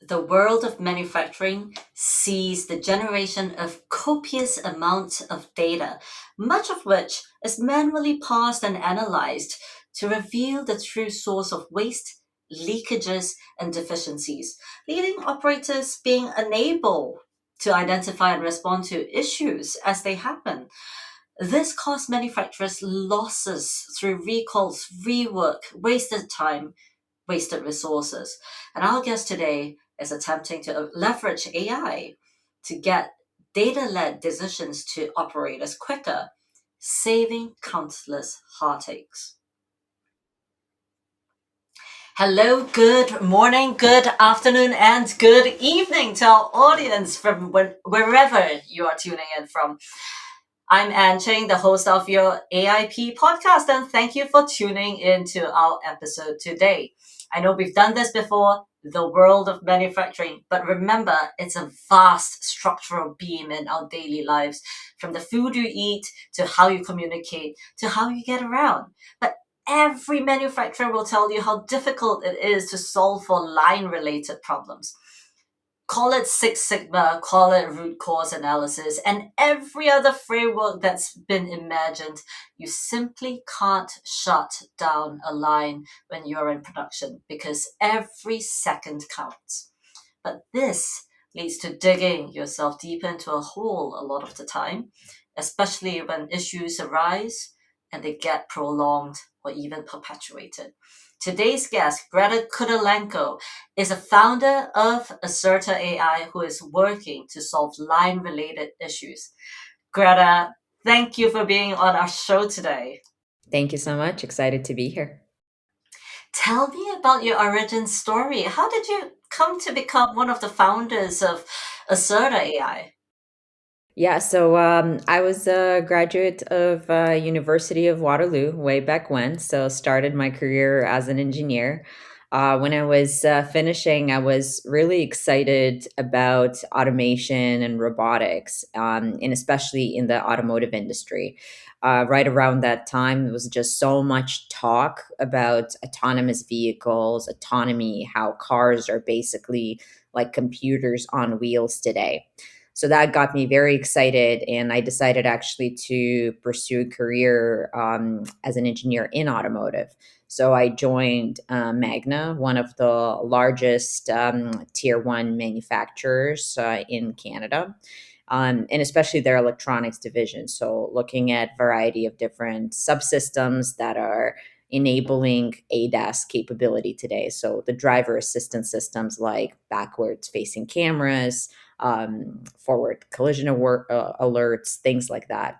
the world of manufacturing sees the generation of copious amounts of data, much of which is manually parsed and analyzed to reveal the true source of waste, leakages, and deficiencies, leading operators being unable to identify and respond to issues as they happen. This costs manufacturers losses through recalls, rework, wasted time, wasted resources. And our guest today is attempting to leverage AI to get data led decisions to operators quicker, saving countless heartaches. Hello, good morning, good afternoon, and good evening to our audience from wherever you are tuning in from. I'm Ann Cheng, the host of your AIP podcast, and thank you for tuning into our episode today. I know we've done this before, the world of manufacturing, but remember, it's a vast structural beam in our daily lives, from the food you eat to how you communicate to how you get around. But every manufacturer will tell you how difficult it is to solve for line-related problems. Call it Six Sigma, call it root cause analysis, and every other framework that's been imagined. You simply can't shut down a line when you're in production because every second counts. But this leads to digging yourself deep into a hole a lot of the time, especially when issues arise and they get prolonged or even perpetuated. Today's guest, Greta Cutulenco, is a founder of Acerta AI who is working to solve line-related issues. Greta, thank you for being on our show today. Thank you so much. Excited to be here. Tell me about your origin story. How did you come to become one of the founders of Acerta AI? Yeah, so I was a graduate of University of Waterloo way back when, so started my career as an engineer. When I was finishing, I was really excited about automation and robotics, and especially in the automotive industry. Right around that time, there was just so much talk about autonomous vehicles, autonomy, how cars are basically like computers on wheels today. So that got me very excited, and I decided actually to pursue a career as an engineer in automotive. So I joined Magna, one of the largest tier one manufacturers in Canada, and especially their electronics division. So looking at variety of different subsystems that are enabling ADAS capability today. So the driver assistance systems like backwards facing cameras, forward collision alerts, things like that.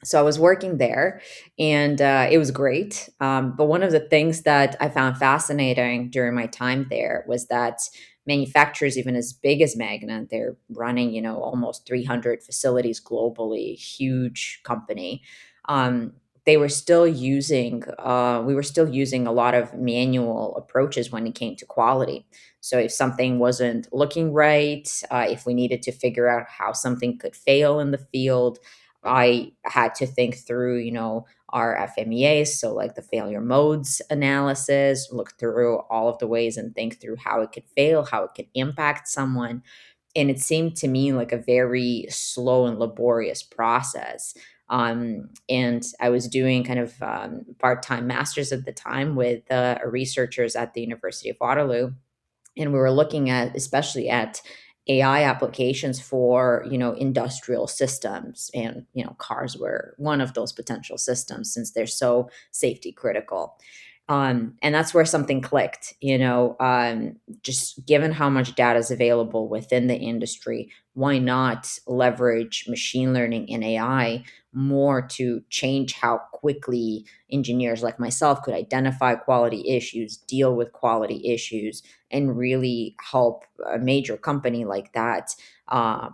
So I was working there, and it was great. But one of the things that I found fascinating during my time there was that manufacturers, even as big as Magna, they're running, almost 300 facilities globally, huge company. Um, they were still using, we were still using a lot of manual approaches when it came to quality. So if something wasn't looking right, if we needed to figure out how something could fail in the field, I had to think through, our FMEAs, so like the failure modes analysis, look through all of the ways and think through how it could fail, how it could impact someone. And it seemed to me like a very slow and laborious process. And I was doing kind of part-time masters at the time with researchers at the University of Waterloo, and we were looking at especially at AI applications for industrial systems, and cars were one of those potential systems since they're so safety critical. And that's where something clicked. Just given how much data is available within the industry, why not leverage machine learning and AI more to change how quickly engineers like myself could identify quality issues, deal with quality issues, and really help a major company like that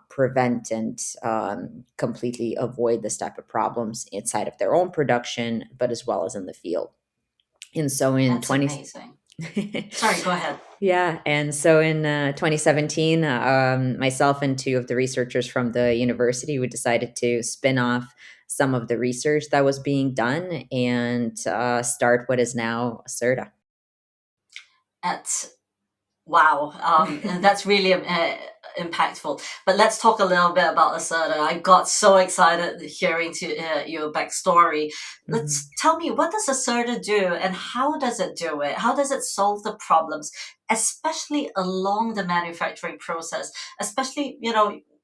prevent and completely avoid this type of problems inside of their own production, but as well as in the field. And so in That's 20 amazing. Sorry, go ahead. yeah, and so in 2017, myself and two of the researchers from the university, we decided to spin off some of the research that was being done and start what is now Acerta. At Wow, and that's really impactful. But let's talk a little bit about Acerta. I got so excited hearing to your backstory. Mhm. Let's tell me, what does Acerta do, and how does it do it? How does it solve the problems, especially along the manufacturing process? Especially,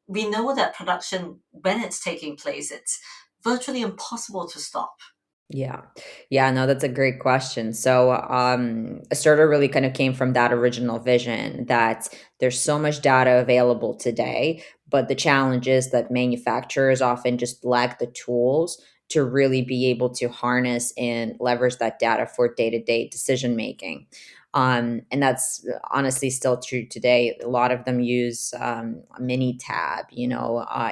we know that production, when it's taking place, it's virtually impossible to stop. Yeah. Yeah, no, that's a great question. So, Asserter really kind of came from that original vision that there's so much data available today, but the challenge is that manufacturers often just lack the tools to really be able to harness and leverage that data for day-to-day decision making. And that's honestly still true today. A lot of them use Minitab,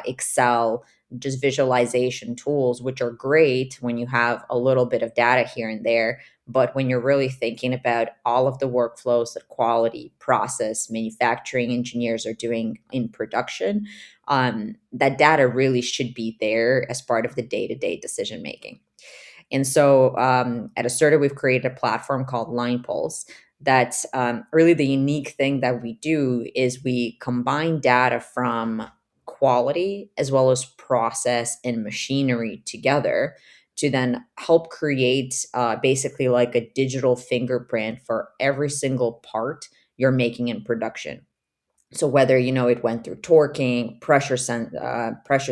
Excel, just visualization tools, which are great when you have a little bit of data here and there. But when you're really thinking about all of the workflows that quality, process, manufacturing engineers are doing in production, that data really should be there as part of the day to day decision making. And so at Acerta, we've created a platform called LinePulse. That's really the unique thing that we do is we combine data from quality as well as process and machinery together to then help create basically like a digital fingerprint for every single part you're making in production. So whether it went through torquing, pressure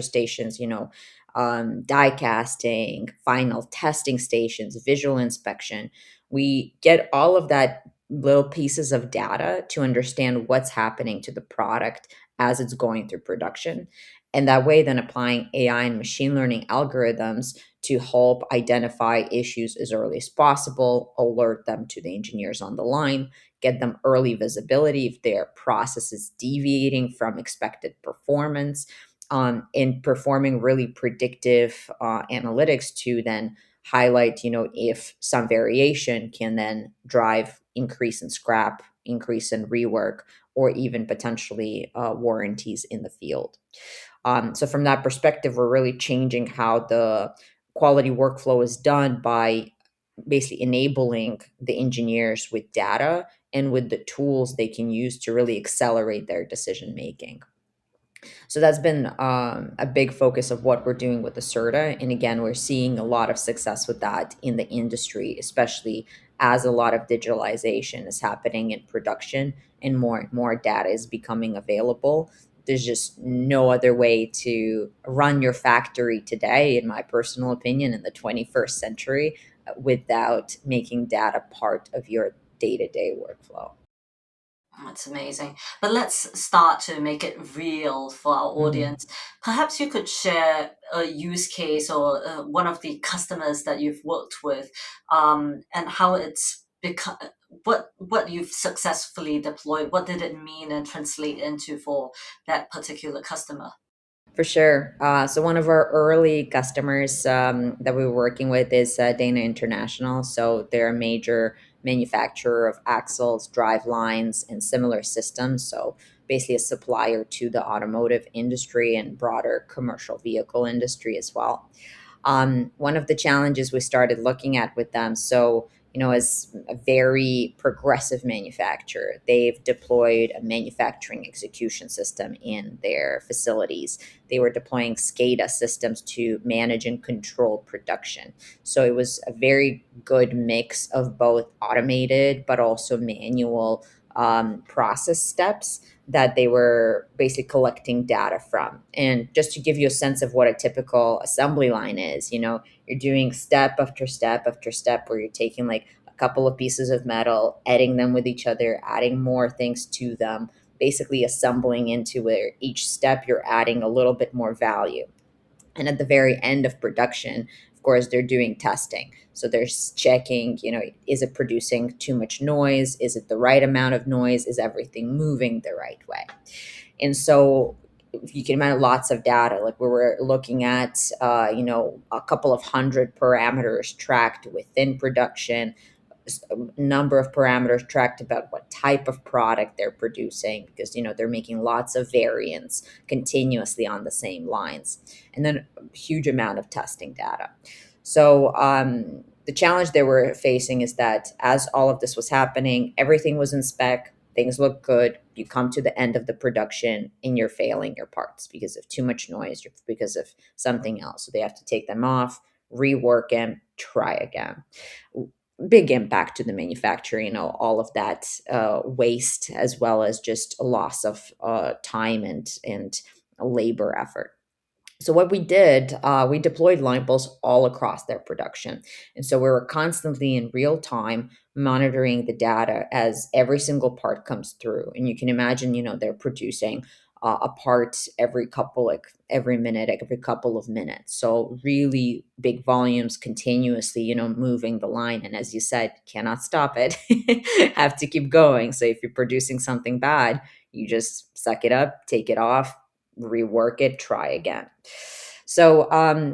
stations, die casting, final testing stations, visual inspection, we get all of that little pieces of data to understand what's happening to the product as it's going through production. And that way, then applying AI and machine learning algorithms to help identify issues as early as possible, alert them to the engineers on the line, get them early visibility if their process is deviating from expected performance, in performing really predictive analytics to then highlight, if some variation can then drive increase in scrap, increase in rework, or even potentially warranties in the field. So from that perspective, we're really changing how the quality workflow is done by basically enabling the engineers with data and with the tools they can use to really accelerate their decision making. So that's been a big focus of what we're doing with the Acerta. And again, we're seeing a lot of success with that in the industry, especially as a lot of digitalization is happening in production and more data is becoming available. There's just no other way to run your factory today, in my personal opinion, in the 21st century without making data part of your day to day workflow. That's amazing. But let's start to make it real for our Mhm. audience. Perhaps you could share a use case or one of the customers that you've worked with, and how it's become, what you've successfully deployed. What did it mean and translate into for that particular customer? For sure. So one of our early customers that we were working with is Dana International. So they're a major manufacturer of axles, drive lines, and similar systems. So basically a supplier to the automotive industry and broader commercial vehicle industry as well. One of the challenges we started looking at with them, so as a very progressive manufacturer, they've deployed a manufacturing execution system in their facilities. They were deploying SCADA systems to manage and control production. So it was a very good mix of both automated but also manual process steps that they were basically collecting data from. And just to give you a sense of what a typical assembly line is, you're doing step after step after step where you're taking like a couple of pieces of metal, adding them with each other, adding more things to them, basically assembling into where each step you're adding a little bit more value. And at the very end of production, of course, they're doing testing. So they're checking, is it producing too much noise? Is it the right amount of noise? Is everything moving the right way? And so you can imagine lots of data. Like we were looking at, a couple of hundred parameters tracked within production, a number of parameters tracked about what type of product they're producing because they're making lots of variants continuously on the same lines, and then a huge amount of testing data. So the challenge they were facing is that as all of this was happening, everything was in spec, things look good, you come to the end of the production and you're failing your parts because of too much noise or because of something else. So they have to take them off, rework them, try again. Big impact to the manufacturer, all of that waste, as well as just a loss of time and labor effort. So what we did, we deployed LinePulse all across their production. And so we were constantly in real time monitoring the data as every single part comes through. And you can imagine, they're producing a part every minute, like every couple of minutes. So really big volumes continuously, moving the line. And as you said, cannot stop it, have to keep going. So if you're producing something bad, you just suck it up, take it off, rework it, try again. So,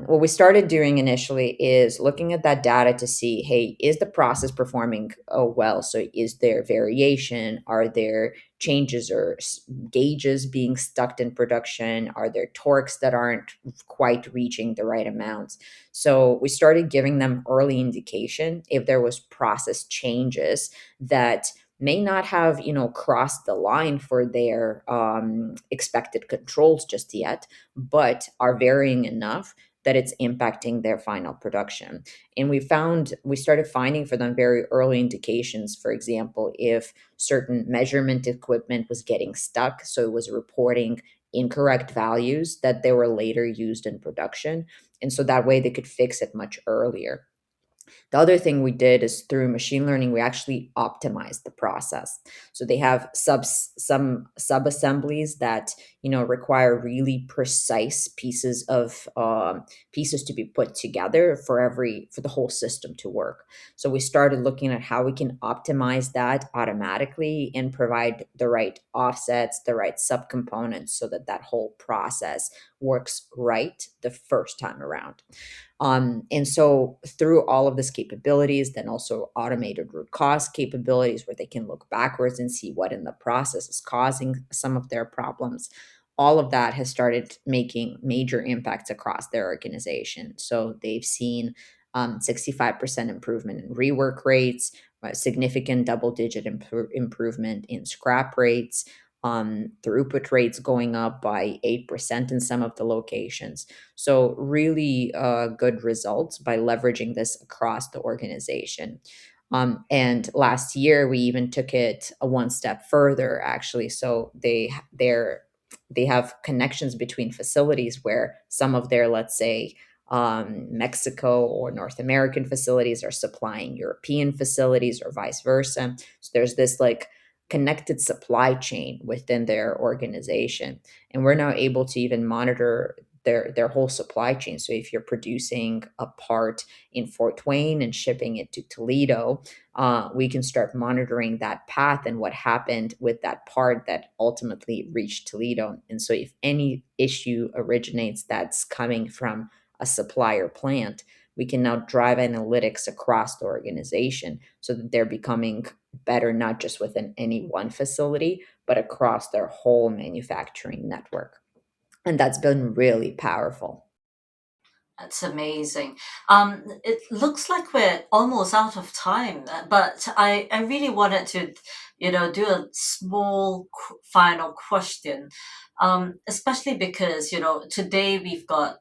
what we started doing initially is looking at that data to see, hey, is the process performing well? So, is there variation? Are there changes or gauges being stuck in production? Are there torques that aren't quite reaching the right amounts? So, we started giving them early indication if there was process changes that may not have crossed the line for their expected controls just yet, but are varying enough that it's impacting their final production. And we started finding for them very early indications. For example, if certain measurement equipment was getting stuck, so it was reporting incorrect values that they were later used in production, and so that way they could fix it much earlier. The other thing we did is through machine learning, we actually optimized the process. So they have some sub assemblies that require really precise pieces to be put together for the whole system to work. So we started looking at how we can optimize that automatically and provide the right offsets, the right subcomponents, so that that whole process works right the first time around. And so through all of this capabilities, then also automated root cause capabilities where they can look backwards and see what in the process is causing some of their problems. All of that has started making major impacts across their organization. So they've seen 65% improvement in rework rates, significant double-digit improvement in scrap rates, throughput rates going up by 8% in some of the locations. So, really good results by leveraging this across the organization. And last year, we even took it a one step further, actually. So they have connections between facilities where some of their, let's say, Mexico or North American facilities are supplying European facilities or vice versa. So there's this like connected supply chain within their organization, and we're now able to even monitor their whole supply chain. So if you're producing a part in Fort Wayne and shipping it to Toledo, we can start monitoring that path and what happened with that part that ultimately reached Toledo. And so if any issue originates that's coming from a supplier plant, we can now drive analytics across the organization so that they're becoming better, not just within any one facility, but across their whole manufacturing network. And that's been really powerful. That's amazing. It looks like we're almost out of time, but I really wanted to, do a small final question, especially because, today we've got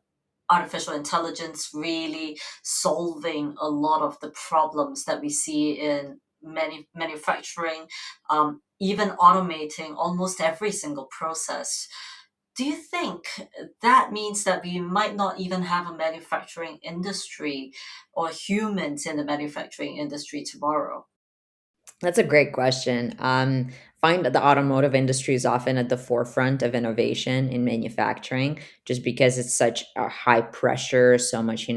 artificial intelligence really solving a lot of the problems that we see in manufacturing, even automating almost every single process. Do you think that means that we might not even have a manufacturing industry or humans in the manufacturing industry tomorrow? That's a great question. Find that the automotive industry is often at the forefront of innovation in manufacturing, just because it's such a high pressure, so much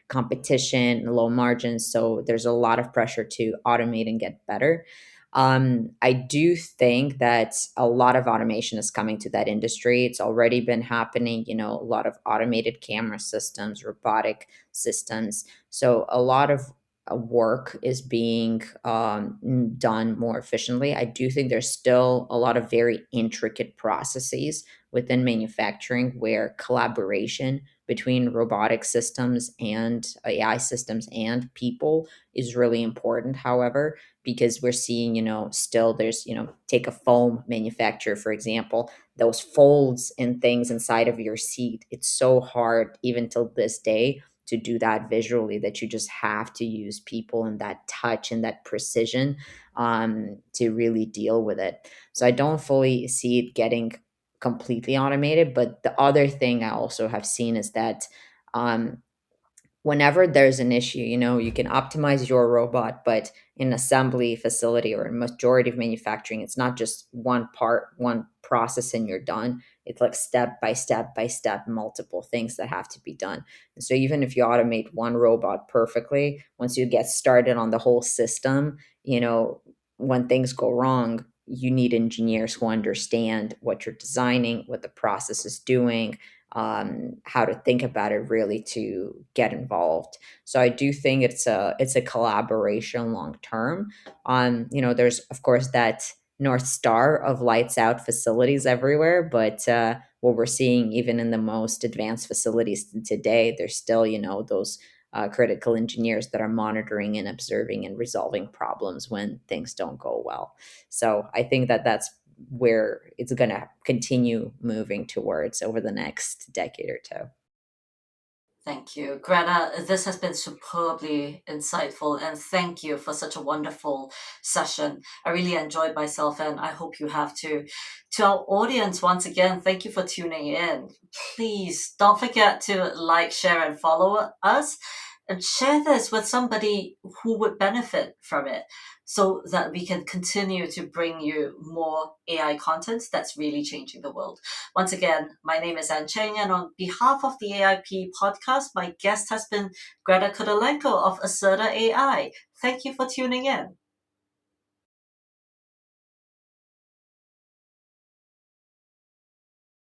competition, low margins. So there's a lot of pressure to automate and get better. I do think that a lot of automation is coming to that industry. It's already been happening. A lot of automated camera systems, robotic systems. So a lot of work is being done more efficiently. I do think there's still a lot of very intricate processes within manufacturing where collaboration between robotic systems and AI systems and people is really important, however, because we're seeing, still there's, take a foam manufacturer, for example, those folds and things inside of your seat. It's so hard, even till this day, to do that visually, that you just have to use people and that touch and that precision to really deal with it. So I don't fully see it getting completely automated. But the other thing I also have seen is that um, whenever there's an issue, you can optimize your robot, but in assembly facility or in majority of manufacturing, it's not just one part, one process and you're done. It's like step by step by step, multiple things that have to be done. And so even if you automate one robot perfectly, once you get started on the whole system, when things go wrong, you need engineers who understand what you're designing, what the process is doing, how to think about it really to get involved. So I do think it's a collaboration long term. There's of course that North Star of lights out facilities everywhere, but what we're seeing even in the most advanced facilities today, there's still those critical engineers that are monitoring and observing and resolving problems when things don't go well. So I think that that's where it's going to continue moving towards over the next decade or two. Thank you, Greta. This has been superbly insightful, and thank you for such a wonderful session. I really enjoyed myself, and I hope you have too. To our audience, once again, thank you for tuning in. Please don't forget to like, share, and follow us, and share this with somebody who would benefit from it, so that we can continue to bring you more AI content that's really changing the world. Once again, my name is Ann Cheng, and on behalf of the AIP podcast, my guest has been Greta Cutulenco of Acerta AI. Thank you for tuning in.